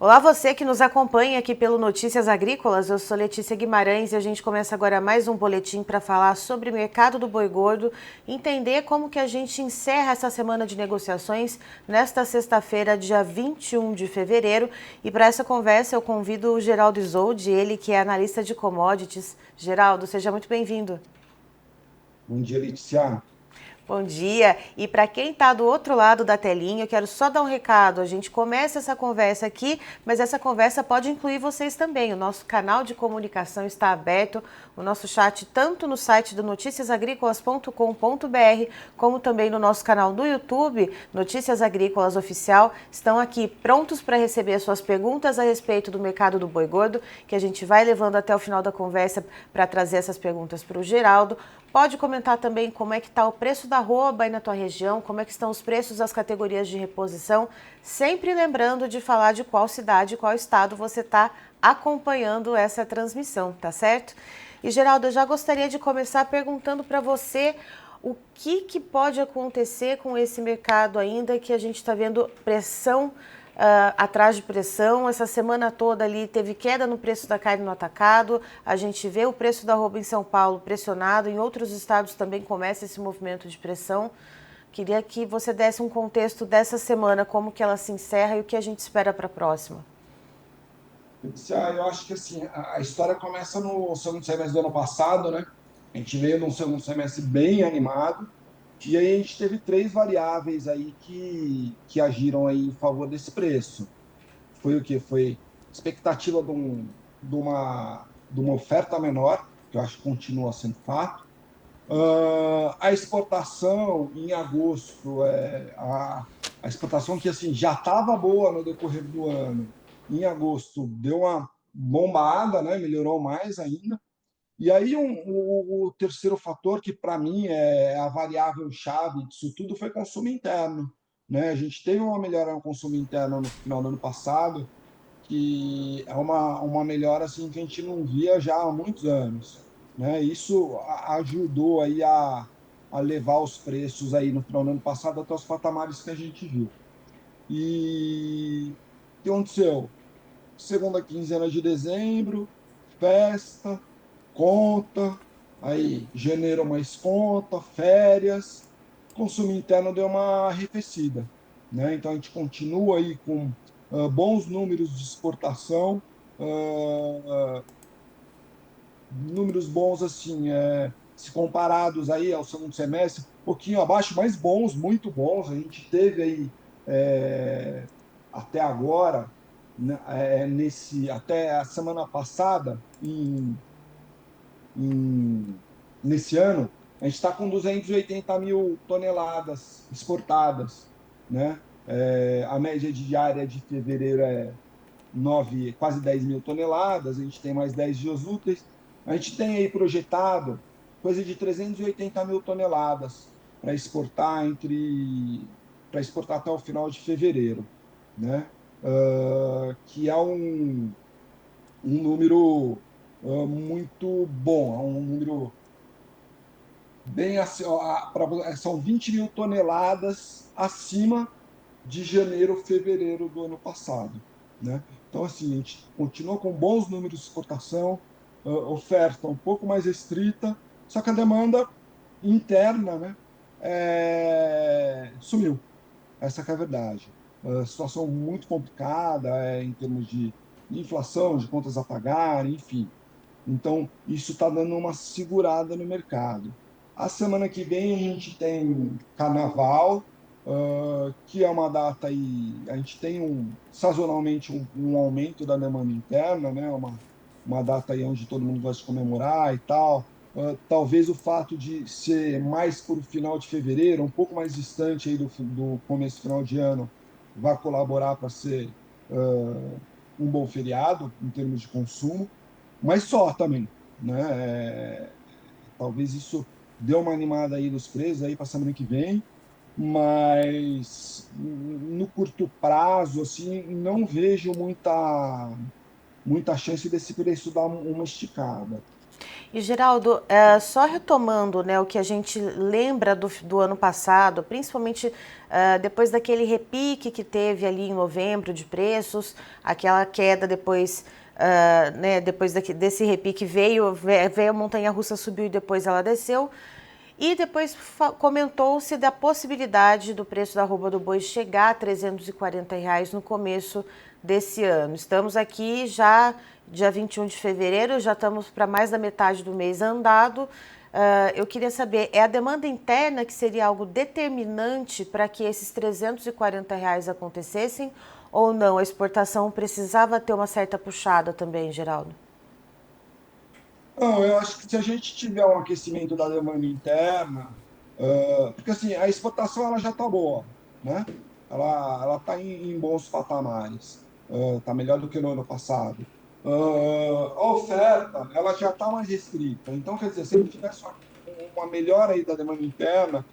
Olá, você que nos acompanha aqui pelo Notícias Agrícolas. Eu sou Letícia Guimarães e a gente começa agora mais um boletim para falar sobre o mercado do boi gordo, entender como que a gente encerra essa semana de negociações nesta sexta-feira, dia 21 de fevereiro. E para essa conversa eu convido o Geraldo Isoldi, ele que é analista de commodities. Geraldo, seja muito bem-vindo. Bom dia, Letícia. Bom dia! E para quem está do outro lado da telinha, eu quero só dar um recado. A gente começa essa conversa aqui, mas essa conversa pode incluir vocês também. O nosso canal de comunicação está aberto, o nosso chat tanto no site do noticiasagricolas.com.br, como também no nosso canal do YouTube, Notícias Agrícolas Oficial. Estão aqui prontos para receber as suas perguntas a respeito do mercado do boi gordo, que a gente vai levando até o final da conversa para trazer essas perguntas para o Geraldo. Pode comentar também como é que está o preço da arroba aí na tua região, como é que estão os preços das categorias de reposição, sempre lembrando de falar de qual cidade, qual estado você está acompanhando essa transmissão, tá certo? E Geraldo, eu já gostaria de começar perguntando para você o que pode acontecer com esse mercado ainda que a gente está vendo pressão atrás de pressão. Essa semana toda ali teve queda no preço da carne no atacado, a gente vê o preço da arroba em São Paulo pressionado, em outros estados também começa esse movimento de pressão. Queria que você desse um contexto dessa semana, como que ela se encerra e o que a gente espera para a próxima. Letícia, eu acho que assim, a história começa no segundo semestre do ano passado, né? A gente veio num segundo semestre bem animado, e aí a gente teve três variáveis aí que agiram aí em favor desse preço. Foi o quê? Foi expectativa de uma oferta menor, que eu acho que continua sendo fato. A exportação em agosto, a exportação que assim já estava boa no decorrer do ano, em agosto deu uma bombada, né? Melhorou mais ainda. E aí o terceiro fator, que para mim é a variável chave disso tudo, foi consumo interno. Né? A gente teve uma melhora no consumo interno no final do ano passado, que é uma melhora assim que a gente não via já há muitos anos, né? Isso ajudou aí a levar os preços aí no final do ano passado até os patamares que a gente viu. E o que aconteceu? Segunda quinzena de dezembro, festa, conta, aí janeiro mais conta, férias, consumo interno deu uma arrefecida, né? Então a gente continua aí com bons números de exportação, números bons assim, se comparados aí ao segundo semestre, um pouquinho abaixo, mas bons, muito bons. A gente teve aí até agora, né, até a semana passada, nesse ano, a gente está com 280 mil toneladas exportadas, né? A média diária de fevereiro é 9, quase 10 mil toneladas, a gente tem mais 10 dias úteis. A gente tem aí projetado coisa de 380 mil toneladas para exportar até o final de fevereiro, né? Que é um número muito bom, é um número bem assim, são 20 mil toneladas acima de janeiro, fevereiro do ano passado, né? Então, assim, a gente continua com bons números de exportação, oferta um pouco mais restrita, só que a demanda interna, né, sumiu. Essa que é a verdade. Situação muito complicada em termos de inflação, de contas a pagar, enfim. Então, isso está dando uma segurada no mercado. A semana que vem a gente tem Carnaval, que é uma data aí, a gente tem sazonalmente um aumento da demanda interna, né? Uma data aí onde todo mundo gosta de comemorar e tal. Talvez o fato de ser mais para o final de fevereiro, um pouco mais distante aí do começo final de ano, vai colaborar para ser um bom feriado em termos de consumo, mas só também, né? Talvez isso dê uma animada aí nos preços aí para a semana que vem, mas no curto prazo, assim, não vejo muita chance desse preço dar uma esticada. E, Geraldo, só retomando, né, o que a gente lembra do ano passado, principalmente depois daquele repique que teve ali em novembro de preços, aquela queda depois, né, depois desse repique veio a montanha-russa, subiu e depois ela desceu. E depois comentou-se da possibilidade do preço da arroba do boi chegar a R$ 340 no começo desse ano. Estamos aqui já dia 21 de fevereiro, já estamos para mais da metade do mês andado. Eu queria saber, é a demanda interna que seria algo determinante para que esses R$ 340 acontecessem ou não? A exportação precisava ter uma certa puxada também, Geraldo? Não, eu acho que se a gente tiver um aquecimento da demanda interna, porque assim, a exportação ela já está boa, né? Ela está em bons patamares, está melhor do que no ano passado. A oferta ela já está mais restrita. Então, quer dizer, se ele tivesse uma melhora aí da demanda interna,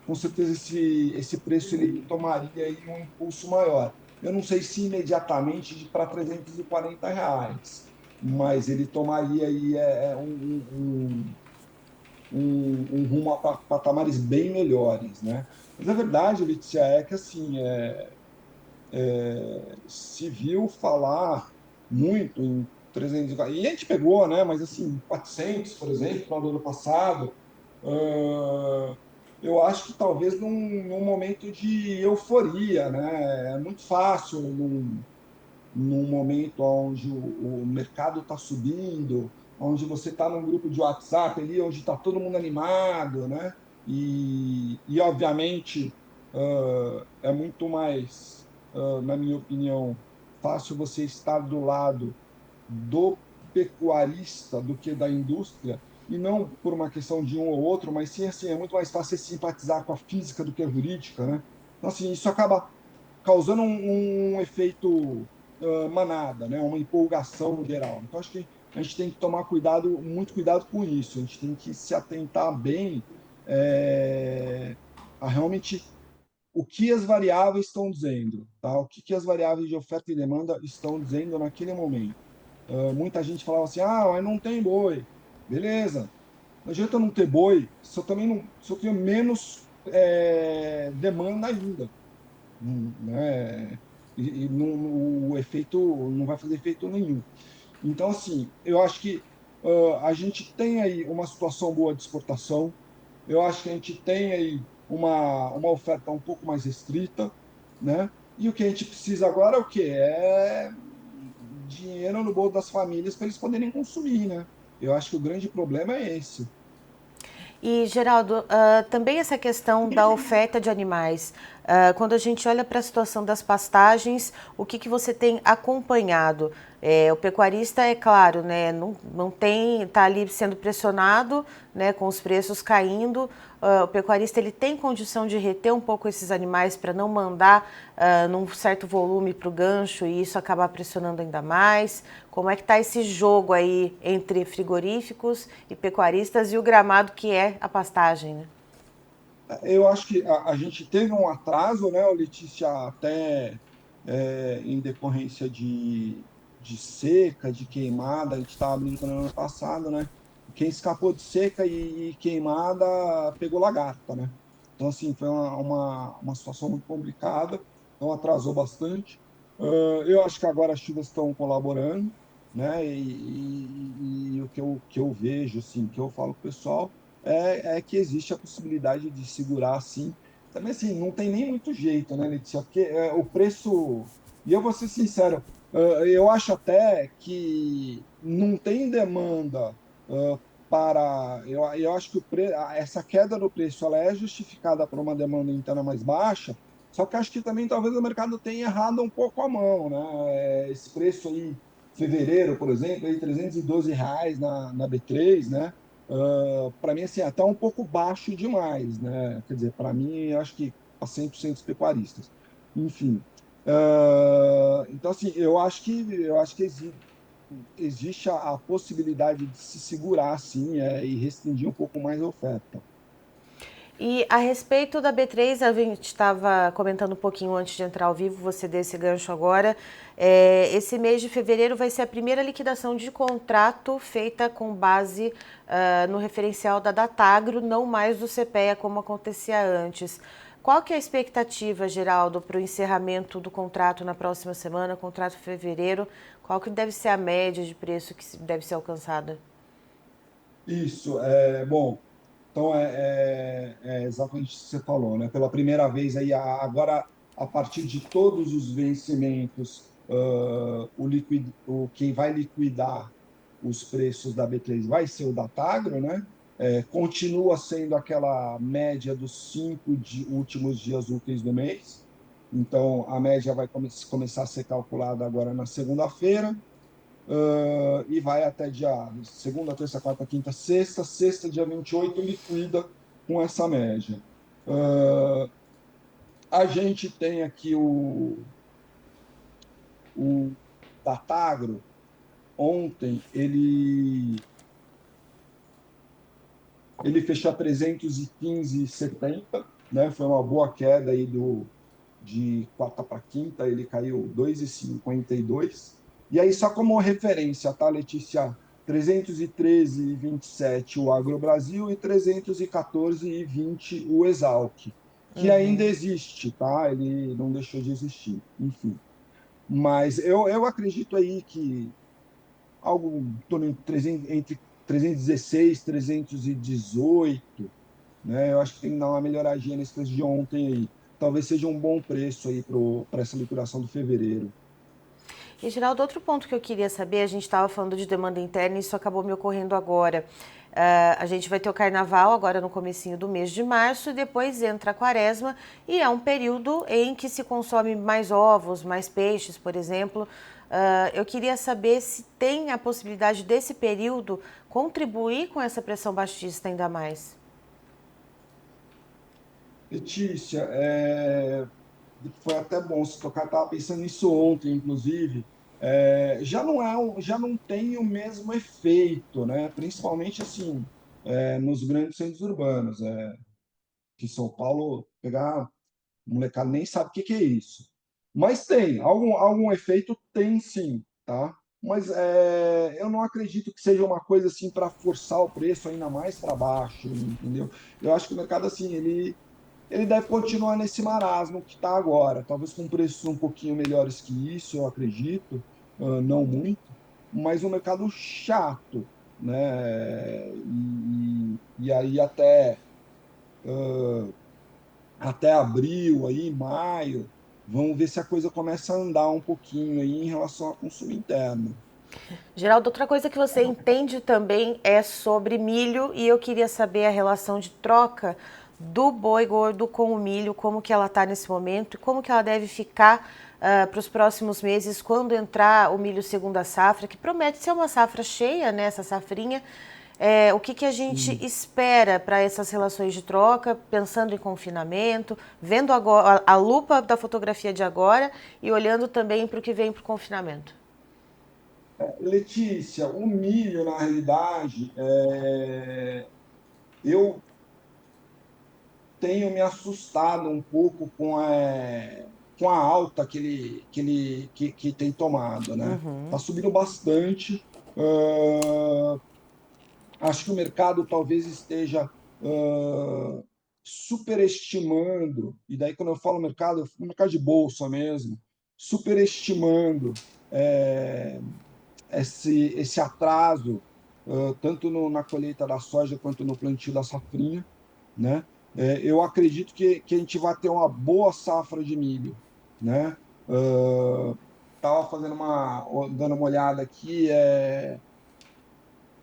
com certeza esse preço ele tomaria aí um impulso maior. Eu não sei se imediatamente para R$ 340, mas ele tomaria aí um rumo a patamares bem melhores, né? Mas a verdade, Letícia, é que assim, se viu falar muito em 300, e a gente pegou, né? Mas assim, 400, por exemplo, no ano passado, ah, eu acho que talvez num momento de euforia, né? É muito fácil num momento onde o mercado está subindo, onde você está num grupo de WhatsApp ali, onde está todo mundo animado, né? Obviamente, é muito mais, na minha opinião, fácil você estar do lado do pecuarista do que da indústria, e não por uma questão de um ou outro, mas sim, assim, é muito mais fácil você simpatizar com a física do que a jurídica, né? Então, assim, isso acaba causando um efeito manada, né? Uma empolgação geral. Então, acho que a gente tem que tomar cuidado, muito cuidado com isso. A gente tem que se atentar bem a realmente o que as variáveis estão dizendo, tá? O que as variáveis de oferta e demanda estão dizendo naquele momento. Muita gente falava assim, mas não tem boi. Beleza, não adianta não ter boi se eu também não, se eu tenho menos demanda ainda, né? O efeito não vai fazer efeito nenhum. Então, assim, eu acho que a gente tem aí uma situação boa de exportação, eu acho que a gente tem aí uma oferta um pouco mais restrita, né? E o que a gente precisa agora é o quê? É dinheiro no bolso das famílias para eles poderem consumir, né? Eu acho que o grande problema é esse. E, Geraldo, também essa questão da oferta de animais. Quando a gente olha para a situação das pastagens, o que você tem acompanhado? O pecuarista, é claro, né, não tem, está ali sendo pressionado, né, com os preços caindo. O pecuarista ele tem condição de reter um pouco esses animais para não mandar num certo volume para o gancho e isso acabar pressionando ainda mais. Como é que está esse jogo aí entre frigoríficos e pecuaristas e o gramado que é a pastagem, né? Eu acho que a gente teve um atraso, né, Letícia, até em decorrência de seca, de queimada, a gente estava brincando no ano passado, né? Quem escapou de seca e queimada pegou lagarta, né? Então, assim, foi uma situação muito complicada, então atrasou bastante. Eu acho que agora as chuvas estão colaborando, né? E o que eu vejo, assim, que eu falo com o pessoal é que existe a possibilidade de segurar assim. Também assim, não tem nem muito jeito, né, Letícia? Porque o preço. E eu vou ser sincero, eu acho até que não tem demanda para. Eu acho que essa queda do preço ela é justificada por uma demanda interna mais baixa, só que acho que também talvez o mercado tenha errado um pouco a mão, né? Esse preço aí, fevereiro, por exemplo, aí R$ 312 na B3, né? Para mim, assim, é até um pouco baixo demais, né? Quer dizer, para mim, eu acho que para 100% dos pecuaristas. Enfim, então, assim, eu acho que existe a possibilidade de se segurar, assim, e restringir um pouco mais a oferta. E a respeito da B3, a gente estava comentando um pouquinho antes de entrar ao vivo, você deu esse gancho agora. Esse mês de fevereiro vai ser a primeira liquidação de contrato feita com base no referencial da Datagro, não mais do CPEA como acontecia antes. Qual que é a expectativa, Geraldo, para o encerramento do contrato na próxima semana, contrato de fevereiro? Qual que deve ser a média de preço que deve ser alcançada? Isso, bom. Então, é exatamente o que você falou, né? Pela primeira vez aí, agora, a partir de todos os vencimentos, quem vai liquidar os preços da B3 vai ser o Datagro, né? Continua sendo aquela média dos últimos dias úteis do mês. Então, a média vai começar a ser calculada agora na segunda-feira. E vai até dia segunda, terça, quarta, quinta, sexta. Sexta, dia 28 liquida com essa média. Uh, a gente tem aqui o Datagro. Ontem ele fechou a 315,70, né? Foi uma boa queda aí de quarta para quinta, ele caiu 2,52. E aí, só como referência, tá, Letícia? 313,27 o AgroBrasil e 314,20 o Exalc, que ainda Uhum. existe, tá? Ele não deixou de existir, enfim. Mas eu acredito aí que algo em torno de 300, entre 316 e 318, né? Eu acho que tem que dar uma melhoradinha nesse preço de ontem aí. Talvez seja um bom preço aí para essa liquidação do fevereiro. E, Geraldo, outro ponto que eu queria saber, a gente estava falando de demanda interna e isso acabou me ocorrendo agora. A gente vai ter o carnaval agora no comecinho do mês de março e depois entra a quaresma e é um período em que se consome mais ovos, mais peixes, por exemplo. Eu queria saber se tem a possibilidade desse período contribuir com essa pressão baixista ainda mais. Letícia, foi até bom se tocar, estava pensando nisso ontem, inclusive. Já não tem o mesmo efeito, né? Principalmente assim, nos grandes centros urbanos. Que São Paulo pegar o molecada nem sabe o que que é isso. Mas tem, algum efeito tem sim, tá? Mas eu não acredito que seja uma coisa assim para forçar o preço ainda mais para baixo, entendeu? Eu acho que o mercado assim, ele deve continuar nesse marasmo que está agora, talvez com preços um pouquinho melhores que isso, eu acredito, não muito, mas um mercado chato, né? E aí até abril, aí, maio, vamos ver se a coisa começa a andar um pouquinho aí em relação ao consumo interno. Geraldo, outra coisa que você entende também é sobre milho e eu queria saber a relação de troca do boi gordo com o milho, como que ela está nesse momento e como que ela deve ficar para os próximos meses quando entrar o milho segunda safra, que promete ser uma safra cheia, né, essa safrinha. O que, que a gente Sim. espera para essas relações de troca, pensando em confinamento, vendo agora a lupa da fotografia de agora e olhando também para o que vem para o confinamento? Letícia, o milho, na realidade, eu tenho me assustado um pouco com a alta que tem tomado, né? Está subindo bastante. ah, Acho que o mercado talvez esteja superestimando, e daí quando eu falo mercado, o mercado de bolsa mesmo, superestimando é, esse atraso, tanto na colheita da soja quanto no plantio da safrinha, né? Eu acredito que a gente vai ter uma boa safra de milho, né? Estava dando uma olhada aqui,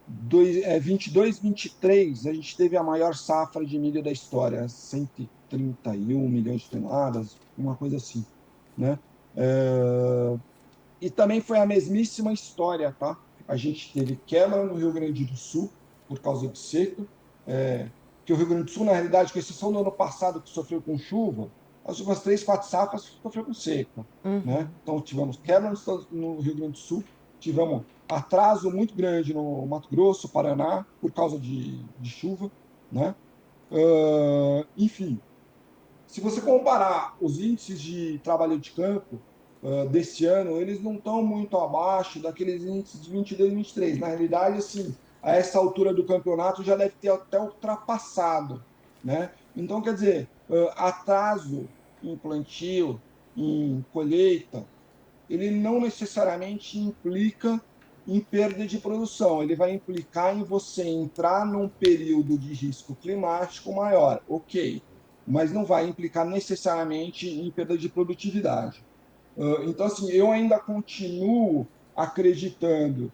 22, 23, a gente teve a maior safra de milho da história, 131 milhões de toneladas, uma coisa assim, né? É, e também foi a mesmíssima história, tá? A gente teve quebra no Rio Grande do Sul por causa de seca, que o Rio Grande do Sul, na realidade, com exceção do ano passado que sofreu com chuva, as últimas 3, 4 safras sofreu com seca, né? Então tivemos quebra no Rio Grande do Sul, tivemos atraso muito grande no Mato Grosso, Paraná, por causa de chuva, né? Enfim, se você comparar os índices de trabalho de campo desse ano, eles não estão muito abaixo daqueles índices de 22 e 23. Na realidade, assim, a essa altura do campeonato já deve ter até ultrapassado, né? Então, quer dizer, atraso em plantio, em colheita, ele não necessariamente implica em perda de produção, ele vai implicar em você entrar num período de risco climático maior, ok, mas não vai implicar necessariamente em perda de produtividade. Então, assim, eu ainda continuo acreditando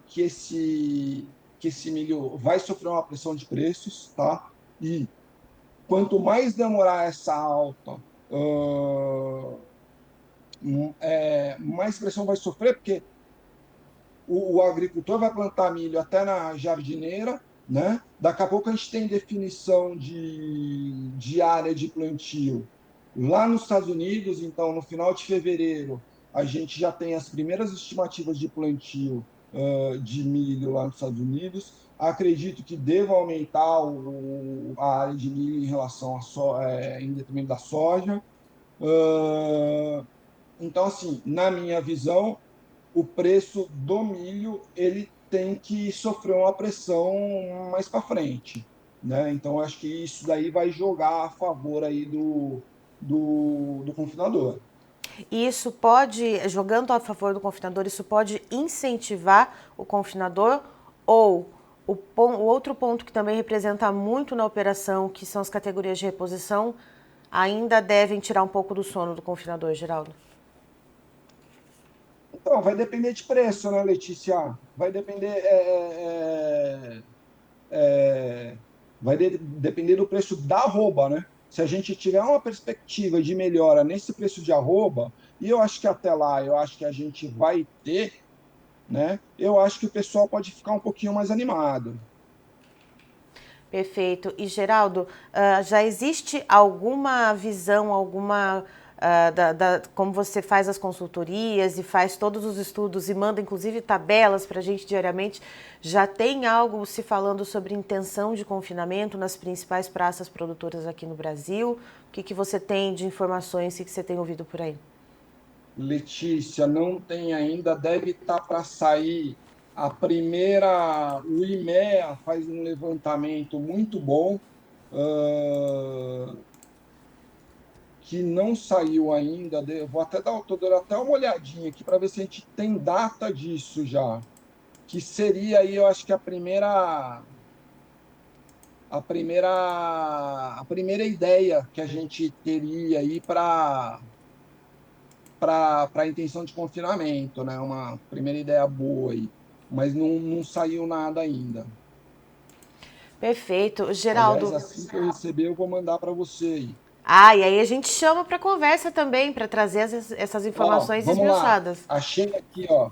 que esse milho vai sofrer uma pressão de preços, tá? E quanto mais demorar essa alta, mais pressão vai sofrer, porque o agricultor vai plantar milho até na jardineira, né? Daqui a pouco a gente tem definição de área de plantio lá nos Estados Unidos, então no final de fevereiro a gente já tem as primeiras estimativas de plantio de milho lá nos Estados Unidos. Acredito que deva aumentar a área de milho em relação em detrimento da soja. Uh, então, assim, na minha visão, o preço do milho ele tem que sofrer uma pressão mais para frente, né? Então acho que isso daí vai jogar a favor aí do confinador. E isso pode, jogando a favor do confinador, isso pode incentivar o confinador ou o outro ponto que também representa muito na operação, que são as categorias de reposição, ainda devem tirar um pouco do sono do confinador, Geraldo? Então, vai depender de preço, né, Letícia? Vai depender, depender do preço da arroba, né? Se a gente tiver uma perspectiva de melhora nesse preço de arroba, e eu acho que até lá, eu acho que a gente vai ter, né? Eu acho que o pessoal pode ficar um pouquinho mais animado. Perfeito. E, Geraldo, já existe alguma visão, alguma. Como você faz as consultorias e faz todos os estudos e manda inclusive tabelas para a gente diariamente, já tem algo se falando sobre intenção de confinamento nas principais praças produtoras aqui no Brasil? O que você tem de informações que você tem ouvido por aí? Letícia, não tem ainda, deve estar para sair a primeira. O IMEA faz um levantamento muito bom, ah, que não saiu ainda. Vou até tô dando até uma olhadinha aqui para ver se a gente tem data disso já. Que seria aí, eu acho que a primeira ideia que a gente teria aí para a intenção de confinamento, né? Uma primeira ideia boa aí, mas não saiu nada ainda. Perfeito. Aliás, Geraldo, assim que eu receber, eu vou mandar para você aí. e aí a gente chama para conversa também, para trazer essas Ó, informações vamos lá. esmiuçadas. Achei aqui, ó.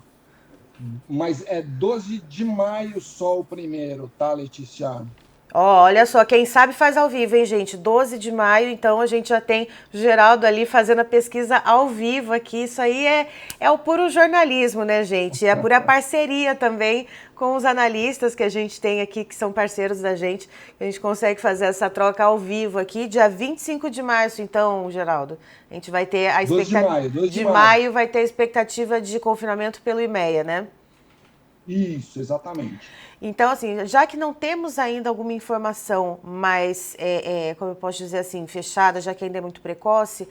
Mas é 12 de maio só o primeiro, tá, Letícia? Ó, olha só, quem sabe faz ao vivo, hein, gente? 12 de maio, então a gente já tem o Geraldo ali fazendo a pesquisa ao vivo aqui. Isso aí é o puro jornalismo, né, gente? É a pura parceria também com os analistas que a gente tem aqui, que são parceiros da gente. A gente consegue fazer essa troca ao vivo aqui, dia 25 de março, então, Geraldo. A gente vai ter a 12 de expectativa. maio, 12 de De maio. maio vai ter a expectativa de confinamento pelo IMEA, né? Isso, exatamente. Então, assim, já que não temos ainda alguma informação mais, como eu posso dizer assim, fechada, já que ainda é muito precoce,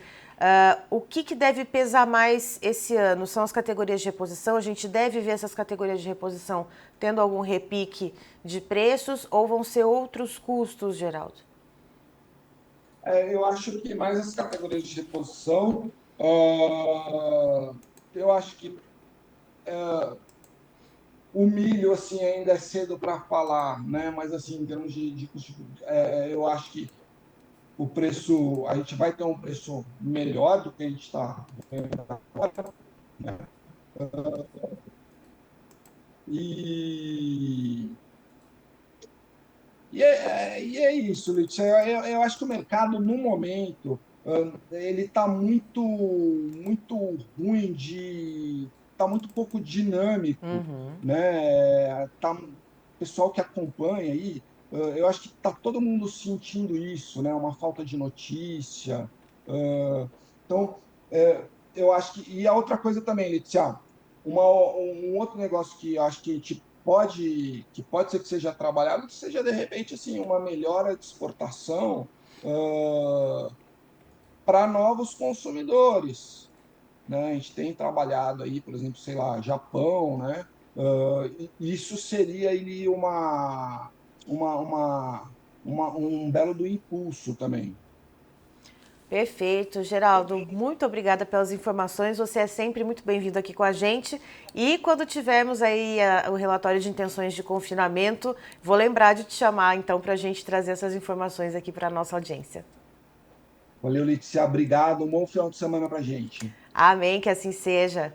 o que deve pesar mais esse ano? São as categorias de reposição? A gente deve ver essas categorias de reposição tendo algum repique de preços ou vão ser outros custos, Geraldo? Eu acho que mais as categorias de reposição, eu acho que o milho, assim, ainda é cedo para falar, né? Mas, assim, em termos de custo, eu acho que o preço, a gente vai ter um preço melhor do que a gente está agora, né? E, e é isso, Letícia. Eu acho que o mercado, no momento, ele está muito ruim está muito pouco dinâmico, né? O pessoal que acompanha aí. Eu acho que está todo mundo sentindo isso, né? Uma falta de notícia. Então, eu acho que. E a outra coisa também, Letícia, um outro negócio que eu acho que que pode ser que seja trabalhado, que seja de repente assim uma melhora de exportação para novos consumidores, né? A gente tem trabalhado aí, por exemplo, sei lá, Japão, né? Isso seria ali uma, uma, um belo do impulso também. Perfeito, Geraldo. Muito obrigada pelas informações. Você é sempre muito bem-vindo aqui com a gente. E quando tivermos aí o relatório de intenções de confinamento, vou lembrar de te chamar então para a gente trazer essas informações aqui para a nossa audiência. Valeu, Letícia, obrigado. Um bom final de semana para gente. Amém, que assim seja.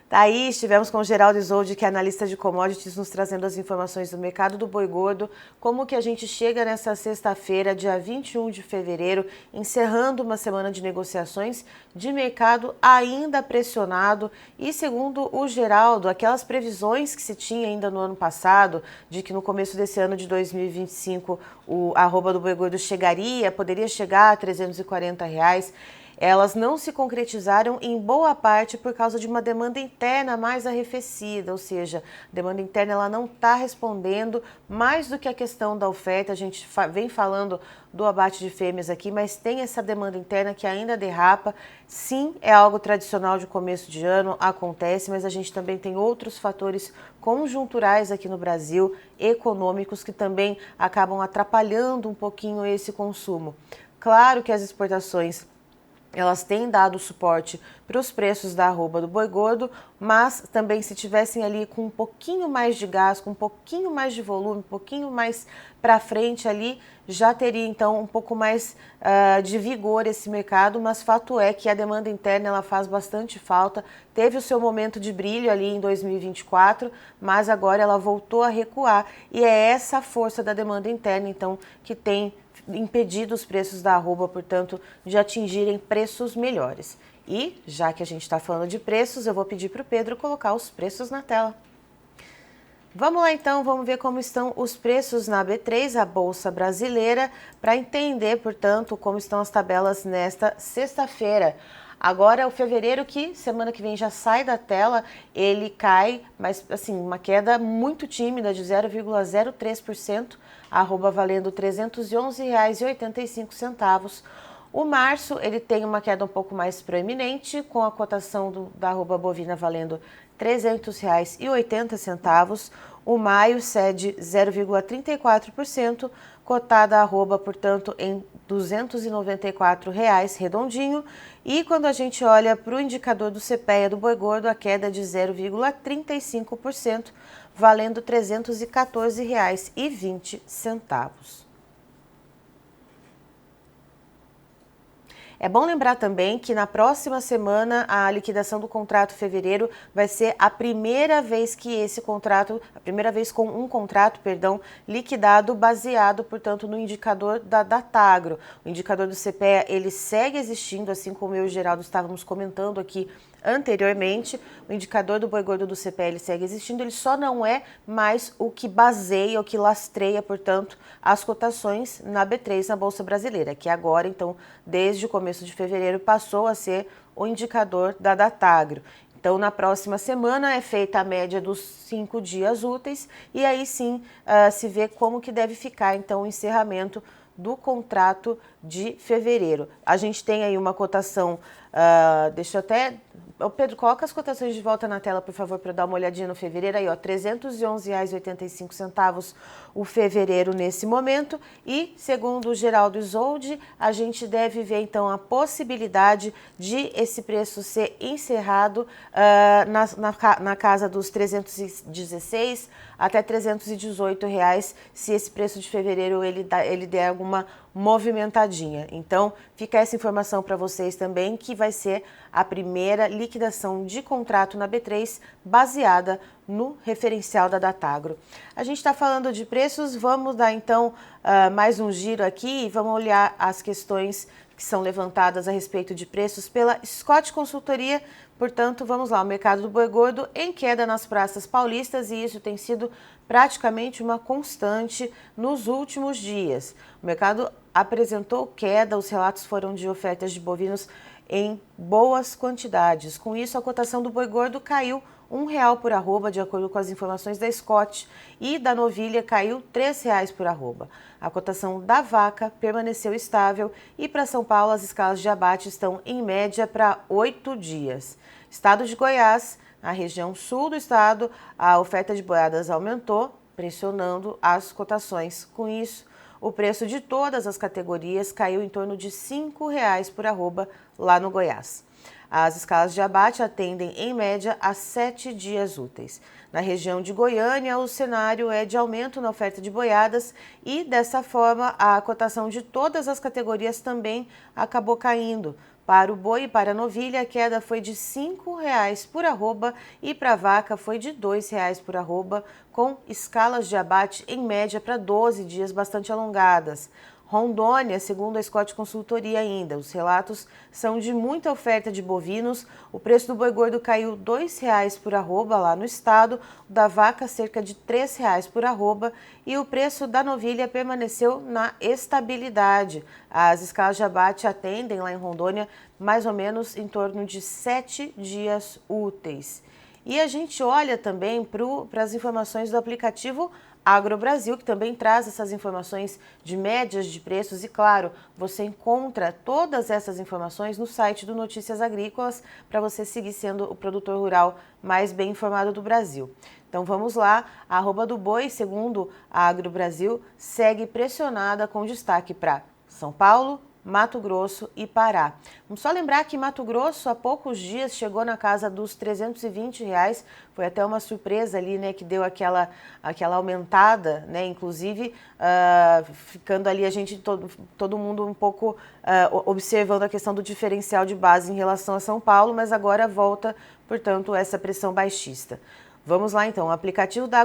Daí estivemos com o Geraldo Isolde, que é analista de commodities, nos trazendo as informações do mercado do boi gordo, como que a gente chega nessa sexta-feira, dia 21 de fevereiro, encerrando uma semana de negociações de mercado ainda pressionado e, segundo o Geraldo, aquelas previsões que se tinha ainda no ano passado, de que no começo desse ano de 2025 a arroba do boi gordo poderia chegar a R$ 340, elas não se concretizaram em boa parte por causa de uma demanda interna mais arrefecida, ou seja, a demanda interna ela não está respondendo mais do que a questão da oferta. A gente vem falando do abate de fêmeas aqui, mas tem essa demanda interna que ainda derrapa. Sim, é algo tradicional de começo de ano, acontece, mas a gente também tem outros fatores conjunturais aqui no Brasil, econômicos, que também acabam atrapalhando um pouquinho esse consumo. Claro que as exportações elas têm dado suporte para os preços da arroba do boi gordo, mas também se tivessem ali com um pouquinho mais de gás, com um pouquinho mais de volume, um pouquinho mais para frente ali, já teria então um pouco mais de vigor esse mercado, mas fato é que a demanda interna ela faz bastante falta, teve o seu momento de brilho ali em 2024, mas agora ela voltou a recuar e é essa força da demanda interna então que tem impedido os preços da arroba, portanto, de atingirem preços melhores. E, já que a gente está falando de preços, eu vou pedir para o Pedro colocar os preços na tela. Vamos lá então, vamos ver como estão os preços na B3, a Bolsa Brasileira, para entender, portanto, como estão as tabelas nesta sexta-feira. Agora, o fevereiro, que semana que vem já sai da tela, ele cai, mas assim, uma queda muito tímida de 0,03%, arroba valendo R$ 311,85. O março, ele tem uma queda um pouco mais proeminente, com a cotação da arroba bovina valendo R$ 300,80. O maio cede 0,34%, cotada a arroba, portanto, em R$ 294 redondinho. E quando a gente olha para o indicador do CPEA do boi gordo, a queda é de 0,35%, valendo R$ 314,20. É bom lembrar também que na próxima semana a liquidação do contrato fevereiro vai ser a primeira vez que esse contrato, a primeira vez com um contrato, liquidado baseado, portanto, no indicador da Datagro. O indicador do CPEA, ele segue existindo, assim como eu e o Geraldo estávamos comentando aqui anteriormente. O indicador do boi gordo do CPEA ele segue existindo, ele só não é mais o que baseia, o que lastreia, portanto, as cotações na B3, na Bolsa Brasileira, que agora, então, desde o começo de fevereiro, passou a ser o indicador da Datagro. Então, na próxima semana é feita a média dos 5 dias úteis e aí sim se vê como que deve ficar, então, o encerramento do contrato de fevereiro. A gente tem aí uma cotação, deixa eu até... Pedro, coloca as cotações de volta na tela, por favor, para dar uma olhadinha no fevereiro. Aí, ó, R$ 311,85 o fevereiro nesse momento. E, segundo o Geraldo Isolde, a gente deve ver, então, a possibilidade de esse preço ser encerrado na casa dos 316 até R$ 318, se esse preço de fevereiro ele der alguma movimentadinha. Então, fica essa informação para vocês também, que vai ser a primeira liquidação de contrato na B3 baseada no referencial da Datagro. A gente está falando de preços, vamos dar então mais um giro aqui e vamos olhar as questões que são levantadas a respeito de preços pela Scott Consultoria. Portanto, vamos lá, o mercado do boi gordo em queda nas praças paulistas e isso tem sido praticamente uma constante nos últimos dias. O mercado apresentou queda, os relatos foram de ofertas de bovinos em boas quantidades. Com isso, a cotação do boi gordo caiu R$1 por arroba, de acordo com as informações da Scott, e da novilha caiu R$3 por arroba. A cotação da vaca permaneceu estável e para São Paulo as escalas de abate estão em média para 8 dias. Estado de Goiás, na região sul do estado, a oferta de boiadas aumentou, pressionando as cotações. Com isso, o preço de todas as categorias caiu em torno de R$5 por arroba lá no Goiás. As escalas de abate atendem, em média, a 7 dias úteis. Na região de Goiânia, o cenário é de aumento na oferta de boiadas e, dessa forma, a cotação de todas as categorias também acabou caindo. Para o boi e para a novilha, a queda foi de R$5 por arroba e para a vaca foi de R$2 por arroba, com escalas de abate, em média, para 12 dias bastante alongadas. Rondônia, segundo a Scott Consultoria ainda, os relatos são de muita oferta de bovinos. O preço do boi gordo caiu R$2 por arroba lá no estado, o da vaca cerca de R$3 por arroba e o preço da novilha permaneceu na estabilidade. As escalas de abate atendem lá em Rondônia mais ou menos em torno de 7 dias úteis. E a gente olha também para as informações do aplicativo AgroBrasil, que também traz essas informações de médias de preços e, claro, você encontra todas essas informações no site do Notícias Agrícolas para você seguir sendo o produtor rural mais bem informado do Brasil. Então vamos lá, a arroba do boi, segundo a AgroBrasil, segue pressionada com destaque para São Paulo, Mato Grosso e Pará. Vamos só lembrar que Mato Grosso há poucos dias chegou na casa dos R$320, foi até uma surpresa ali, né, que deu aquela aumentada, né, inclusive ficando ali a gente, todo mundo um pouco observando a questão do diferencial de base em relação a São Paulo, mas agora volta, portanto, essa pressão baixista. Vamos lá então, o aplicativo da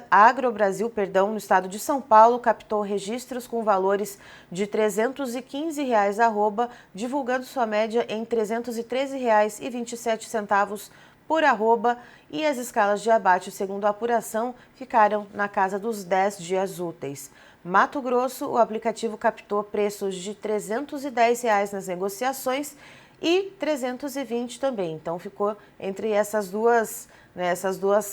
AgroBrasil, no estado de São Paulo, captou registros com valores de R$315 arroba, divulgando sua média em R$313,27 por arroba e as escalas de abate, segundo a apuração, ficaram na casa dos 10 dias úteis. Mato Grosso, o aplicativo captou preços de R$310 nas negociações e R$320 também, então ficou entre essas duas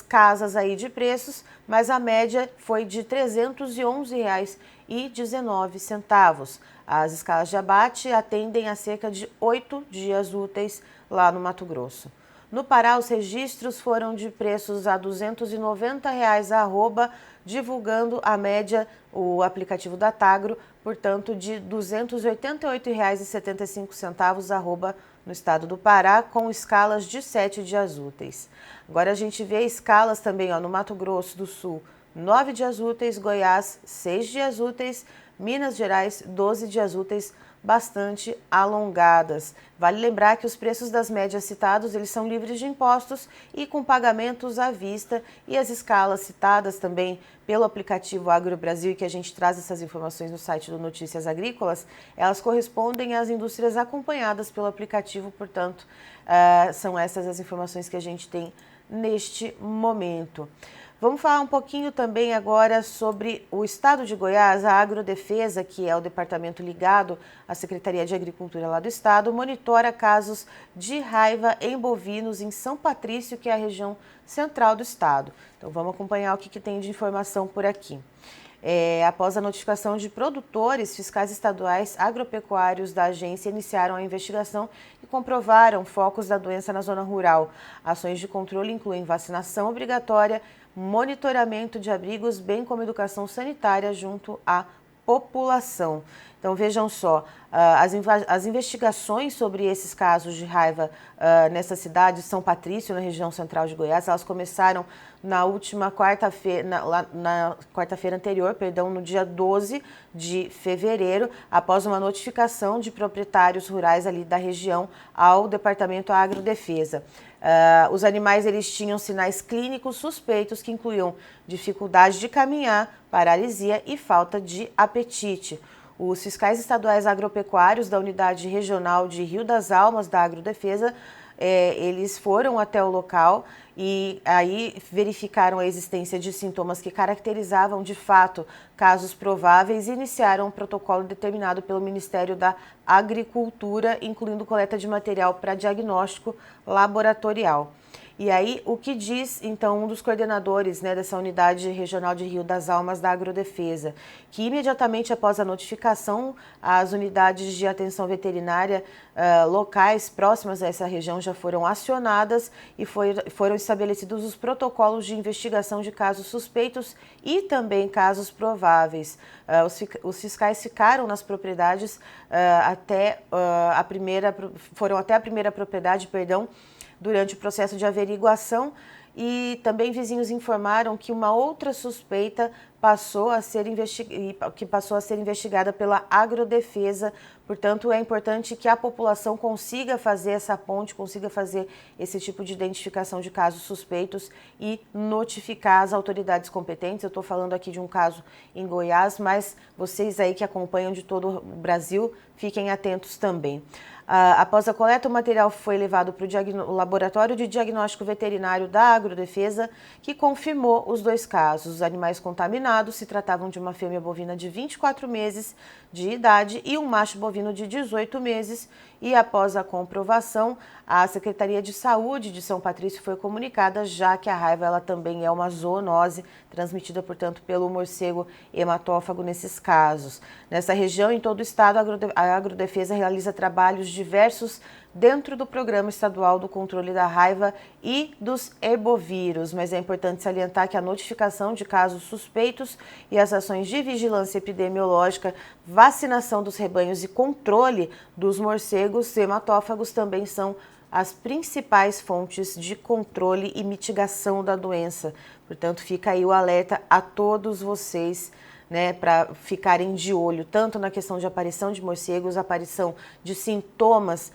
casas aí de preços, mas a média foi de R$311,19. As escalas de abate atendem a cerca de 8 dias úteis lá no Mato Grosso. No Pará, os registros foram de preços a R$290 a arroba, divulgando a média, o aplicativo da Datagro, portanto, de R$288,75 arroba no estado do Pará, com escalas de 7 dias úteis. Agora a gente vê escalas também no Mato Grosso do Sul, 9 dias úteis, Goiás, 6 dias úteis, Minas Gerais, 12 dias úteis, bastante alongadas. Vale lembrar que os preços das médias citados, eles são livres de impostos e com pagamentos à vista, e as escalas citadas também pelo aplicativo AgroBrasil, que a gente traz essas informações no site do Notícias Agrícolas, elas correspondem às indústrias acompanhadas pelo aplicativo, portanto, são essas as informações que a gente tem neste momento. Vamos falar um pouquinho também agora sobre o estado de Goiás. A Agrodefesa, que é o departamento ligado à Secretaria de Agricultura lá do estado, monitora casos de raiva em bovinos em São Patrício, que é a região central do estado. Então vamos acompanhar o que tem de informação por aqui. Após a notificação de produtores, fiscais estaduais agropecuários da agência iniciaram a investigação e comprovaram focos da doença na zona rural. Ações de controle incluem vacinação obrigatória, monitoramento de abrigos, bem como educação sanitária junto à população. Então, vejam só, as investigações sobre esses casos de raiva nessa cidade, São Patrício, na região central de Goiás, elas começaram na última quarta-feira, na quarta-feira anterior, perdão, no dia 12 de fevereiro, após uma notificação de proprietários rurais ali da região ao Departamento Agrodefesa. Os animais eles tinham sinais clínicos suspeitos que incluíam dificuldade de caminhar, paralisia e falta de apetite. Os fiscais estaduais agropecuários da Unidade Regional de Rio das Almas da Agrodefesa, eles foram até o local e aí verificaram a existência de sintomas que caracterizavam de fato casos prováveis e iniciaram um protocolo determinado pelo Ministério da Agricultura, incluindo coleta de material para diagnóstico laboratorial. E aí, o que diz, então, um dos coordenadores dessa Unidade Regional de Rio das Almas da Agrodefesa, que imediatamente após a notificação, as unidades de atenção veterinária locais próximas a essa região já foram acionadas e foram estabelecidos os protocolos de investigação de casos suspeitos e também casos prováveis. Os fiscais ficaram nas propriedades foram até a primeira propriedade, durante o processo de averiguação, e também vizinhos informaram que uma outra suspeita passou a ser investigada pela Agrodefesa. Portanto, é importante que a população consiga fazer essa ponte, consiga fazer esse tipo de identificação de casos suspeitos e notificar as autoridades competentes. Eu estou falando aqui de um caso em Goiás, mas vocês aí que acompanham de todo o Brasil, fiquem atentos também. Após a coleta, o material foi levado para o Laboratório de Diagnóstico Veterinário da Agrodefesa, que confirmou os dois casos. Os animais contaminados se tratavam de uma fêmea bovina de 24 meses de idade e um macho bovino de 18 meses. E após a comprovação, a Secretaria de Saúde de São Patrício foi comunicada, já que a raiva ela também é uma zoonose transmitida, portanto, pelo morcego hematófago nesses casos. Nessa região, em todo o estado, a Agrodefesa realiza trabalhos diversos dentro do Programa Estadual do Controle da Raiva e dos Herbovírus, mas é importante salientar que a notificação de casos suspeitos e as ações de vigilância epidemiológica, vacinação dos rebanhos e controle dos morcegos hematófagos também são as principais fontes de controle e mitigação da doença. Portanto, fica aí o alerta a todos vocês, para ficarem de olho, tanto na questão de aparição de morcegos, aparição de sintomas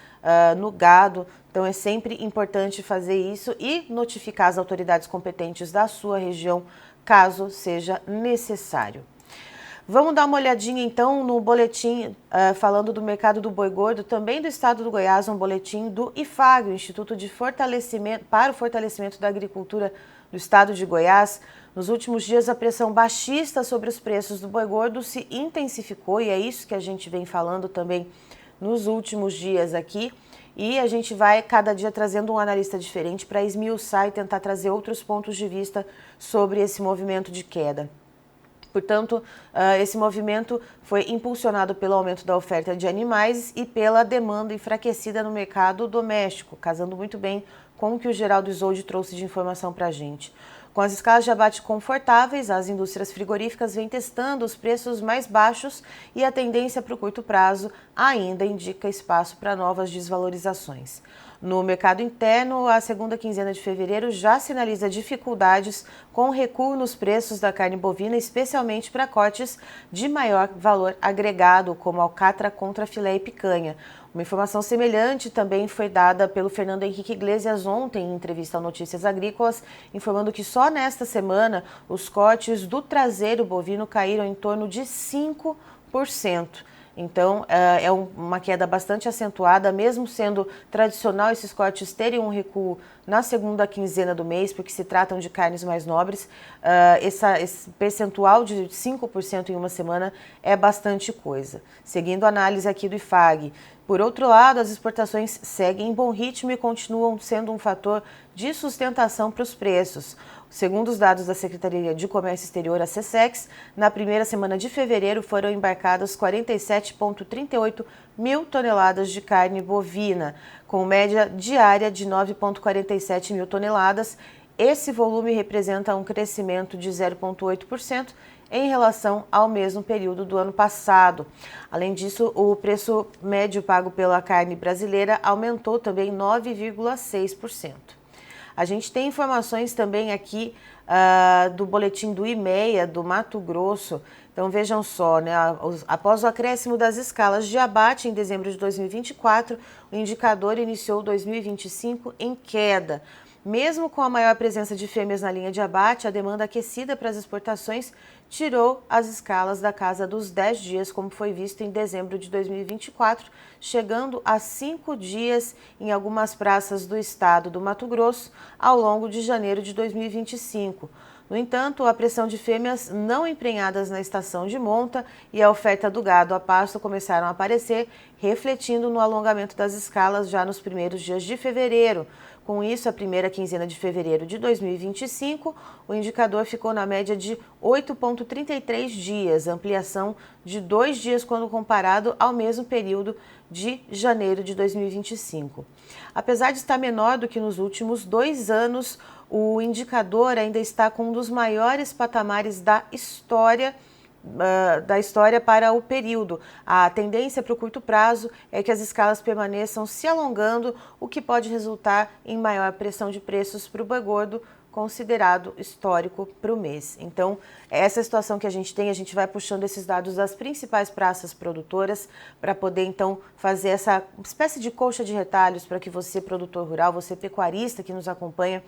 no gado. Então, é sempre importante fazer isso e notificar as autoridades competentes da sua região, caso seja necessário. Vamos dar uma olhadinha, então, no boletim falando do mercado do boi gordo, também do estado do Goiás, um boletim do IFAG, o Instituto para o Fortalecimento da Agricultura do estado de Goiás. Nos últimos dias, a pressão baixista sobre os preços do boi gordo se intensificou e é isso que a gente vem falando também nos últimos dias aqui. E a gente vai cada dia trazendo um analista diferente para esmiuçar e tentar trazer outros pontos de vista sobre esse movimento de queda. Portanto, esse movimento foi impulsionado pelo aumento da oferta de animais e pela demanda enfraquecida no mercado doméstico, casando muito bem com o que o Geraldo Isolde trouxe de informação para a gente. Com as escalas de abate confortáveis, as indústrias frigoríficas vêm testando os preços mais baixos e a tendência para o curto prazo ainda indica espaço para novas desvalorizações. No mercado interno, a segunda quinzena de fevereiro já sinaliza dificuldades com recuo nos preços da carne bovina, especialmente para cortes de maior valor agregado, como alcatra, contrafilé e picanha. Uma informação semelhante também foi dada pelo Fernando Henrique Iglesias ontem em entrevista ao Notícias Agrícolas, informando que só nesta semana os cortes do traseiro bovino caíram em torno de 5%. Então, é uma queda bastante acentuada, mesmo sendo tradicional esses cortes terem um recuo na segunda quinzena do mês, porque se tratam de carnes mais nobres. Esse percentual de 5% em uma semana é bastante coisa. Seguindo a análise aqui do IFAG. Por outro lado, as exportações seguem em bom ritmo e continuam sendo um fator de sustentação para os preços. Segundo os dados da Secretaria de Comércio Exterior, a SECEX, na primeira semana de fevereiro foram embarcadas 47,38 mil toneladas de carne bovina, com média diária de 9,47 mil toneladas. Esse volume representa um crescimento de 0,8% em relação ao mesmo período do ano passado. Além disso, o preço médio pago pela carne brasileira aumentou também 9,6%. A gente tem informações também aqui do boletim do IMEA do Mato Grosso. Então vejam só, né, após o acréscimo das escalas de abate em dezembro de 2024, o indicador iniciou 2025 em queda. Mesmo com a maior presença de fêmeas na linha de abate, a demanda aquecida para as exportações tirou as escalas da casa dos 10 dias, como foi visto em dezembro de 2024, chegando a 5 dias em algumas praças do estado do Mato Grosso ao longo de janeiro de 2025. No entanto, a pressão de fêmeas não emprenhadas na estação de monta e a oferta do gado a pasto começaram a aparecer, refletindo no alongamento das escalas já nos primeiros dias de fevereiro. Com isso, a primeira quinzena de fevereiro de 2025, o indicador ficou na média de 8,33 dias, ampliação de 2 dias quando comparado ao mesmo período de janeiro de 2025. Apesar de estar menor do que nos últimos 2 anos, o indicador ainda está com um dos maiores patamares da história para o período. A tendência para o curto prazo é que as escalas permaneçam se alongando, o que pode resultar em maior pressão de preços para o boi gordo, considerado histórico para o mês. Então, essa situação que a gente tem, a gente vai puxando esses dados das principais praças produtoras para poder, então, fazer essa espécie de colcha de retalhos para que você, produtor rural, você pecuarista que nos acompanha,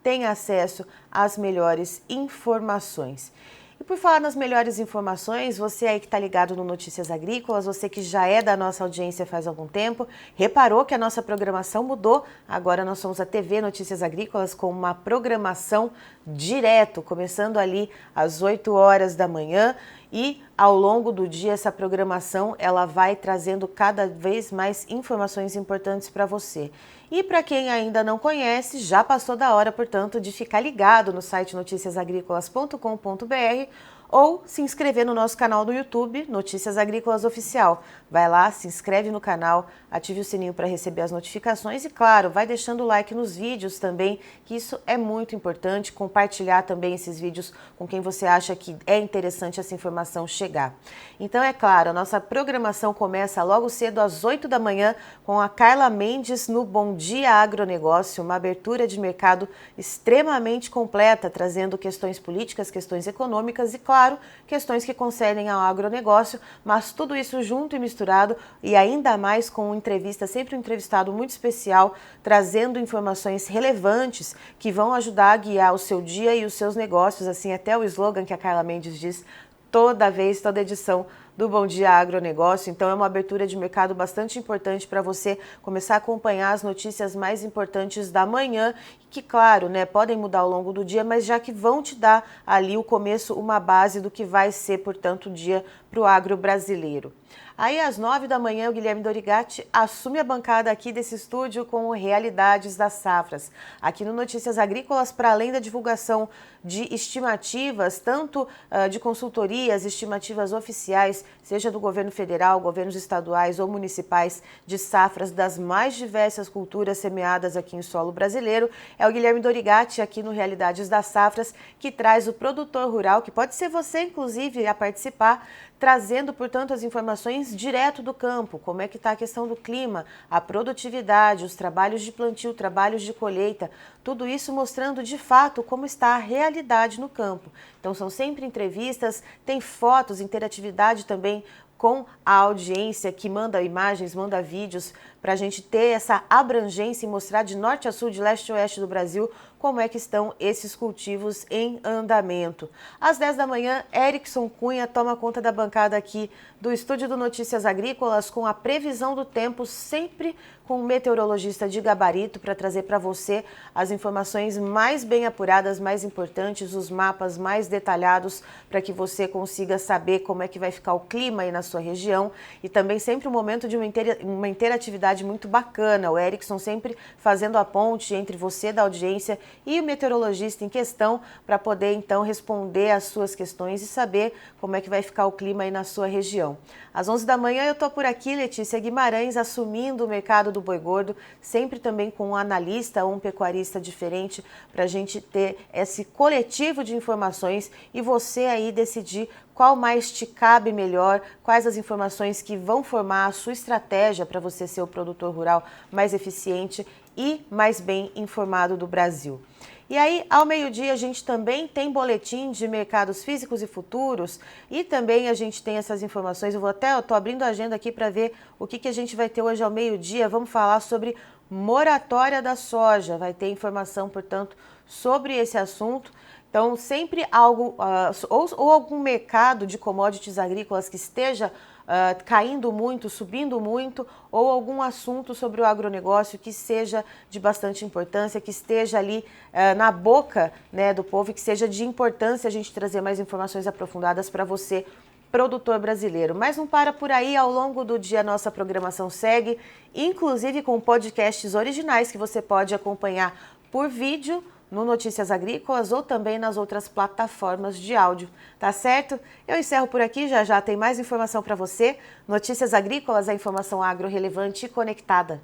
tenha acesso às melhores informações. E por falar nas melhores informações, você aí que está ligado no Notícias Agrícolas, você que já é da nossa audiência faz algum tempo, reparou que a nossa programação mudou. Agora nós somos a TV Notícias Agrícolas com uma programação direto, começando ali às 8 horas da manhã e ao longo do dia essa programação ela vai trazendo cada vez mais informações importantes para você. E para quem ainda não conhece, já passou da hora, portanto, de ficar ligado no site noticiasagricolas.com.br ou se inscrever no nosso canal do YouTube, Notícias Agrícolas Oficial. Vai lá, se inscreve no canal, ative o sininho para receber as notificações e, claro, vai deixando o like nos vídeos também, que isso é muito importante, compartilhar também esses vídeos com quem você acha que é interessante essa informação chegar. Então, é claro, a nossa programação começa logo cedo às 8 da manhã com a Carla Mendes no Bom Dia Agronegócio, uma abertura de mercado extremamente completa, trazendo questões políticas, questões econômicas e, claro, questões que concernem ao agronegócio, mas tudo isso junto e misturado e ainda mais com uma entrevista, sempre um entrevistado muito especial, trazendo informações relevantes que vão ajudar a guiar o seu dia e os seus negócios, assim até o slogan que a Carla Mendes diz toda edição do Bom Dia Agronegócio. Então é uma abertura de mercado bastante importante para você começar a acompanhar as notícias mais importantes da manhã, que claro, né, podem mudar ao longo do dia, mas já que vão te dar ali o começo, uma base do que vai ser, portanto, o dia para o agro brasileiro. Aí às 9 da manhã o Guilherme Dorigatti assume a bancada aqui desse estúdio com o Realidades das Safras. Aqui no Notícias Agrícolas, para além da divulgação de estimativas, tanto de consultorias, estimativas oficiais, seja do governo federal, governos estaduais ou municipais, de safras das mais diversas culturas semeadas aqui em solo brasileiro, é o Guilherme Dorigatti aqui no Realidades das Safras que traz o produtor rural, que pode ser você inclusive a participar, trazendo, portanto, as informações direto do campo, como é que está a questão do clima, a produtividade, os trabalhos de plantio, trabalhos de colheita, tudo isso mostrando de fato como está a realidade no campo. Então são sempre entrevistas, tem fotos, interatividade também com a audiência que manda imagens, manda vídeos, para a gente ter essa abrangência e mostrar de norte a sul, de leste a oeste do Brasil, como é que estão esses cultivos em andamento. Às 10 da manhã, Erickson Cunha toma conta da bancada aqui do Estúdio do Notícias Agrícolas com a previsão do tempo, sempre com um meteorologista de gabarito para trazer para você as informações mais bem apuradas, mais importantes, os mapas mais detalhados para que você consiga saber como é que vai ficar o clima aí na sua região e também sempre um momento de uma interatividade oportunidade muito bacana. O Erickson sempre fazendo a ponte entre você da audiência e o meteorologista em questão para poder então responder às suas questões e saber como é que vai ficar o clima aí na sua região. Às 11 da manhã eu estou por aqui, Letícia Guimarães, assumindo o mercado do boi gordo, sempre também com um analista ou um pecuarista diferente para a gente ter esse coletivo de informações e você aí decidir qual mais te cabe melhor, quais as informações que vão formar a sua estratégia para você ser o produtor rural mais eficiente e mais bem informado do Brasil. E aí, ao meio-dia, a gente também tem boletim de mercados físicos e futuros e também a gente tem essas informações. Eu estou abrindo a agenda aqui para ver o que a gente vai ter hoje ao meio-dia. Vamos falar sobre moratória da soja. Vai ter informação, portanto, sobre esse assunto. Então, sempre algo, ou algum mercado de commodities agrícolas que esteja caindo muito, subindo muito, ou algum assunto sobre o agronegócio que seja de bastante importância, que esteja ali na boca, né, do povo e que seja de importância a gente trazer mais informações aprofundadas para você, produtor brasileiro. Mas não para por aí, ao longo do dia nossa programação segue, inclusive com podcasts originais que você pode acompanhar por vídeo, no Notícias Agrícolas ou também nas outras plataformas de áudio, tá certo? Eu encerro por aqui, já tem mais informação para você. Notícias Agrícolas, a informação agro relevante e conectada.